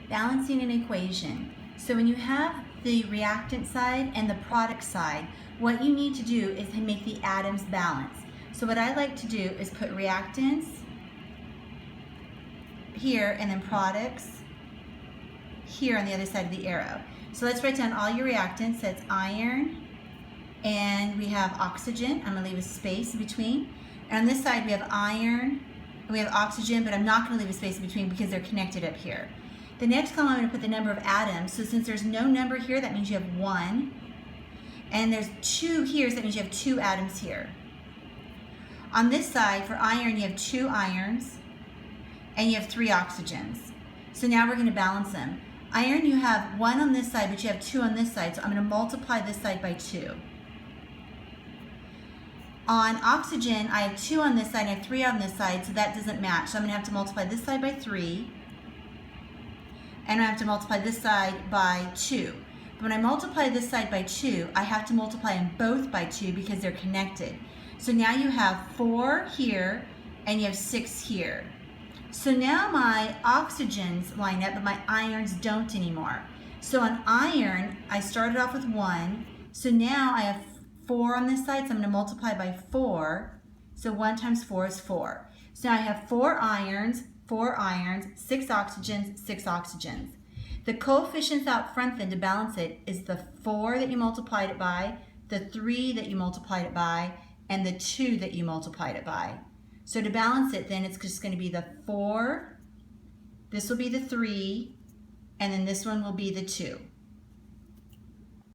balancing an equation. So when you have the reactant side and the product side, what you need to do is to make the atoms balance. So what I like to do is put reactants here and then products here on the other side of the arrow. So let's write down all your reactants. That's iron, and we have oxygen. I'm going to leave a space in between. And on this side we have iron, and we have oxygen, but I'm not going to leave a space in between because they're connected up here. The next column I'm going to put the number of atoms. So since there's no number here, that means you have 1. And there's 2 here, so that means you have 2 atoms here. On this side, for iron, you have 2 irons, and you have 3 oxygens. So now we're going to balance them. Iron, you have 1 on this side, but you have 2 on this side, so I'm going to multiply this side by 2. On oxygen, I have 2 on this side, and I have 3 on this side, so that doesn't match. So I'm going to have to multiply this side by 3, and I have to multiply this side by 2. But when I multiply this side by 2, I have to multiply them both by 2 because they're connected. So now you have 4 here, and you have 6 here. So now my oxygens line up, but my irons don't anymore. So on iron, I started off with 1. So now I have 4 on this side, so I'm going to multiply by 4. So 1 times 4 is 4. So now I have 4 irons, 6 oxygens, 6 oxygens. The coefficients out front then to balance it is the 4 that you multiplied it by, the 3 that you multiplied it by, and the 2 that you multiplied it by. So to balance it then, it's just going to be the 4, this will be the 3, and then this one will be the 2.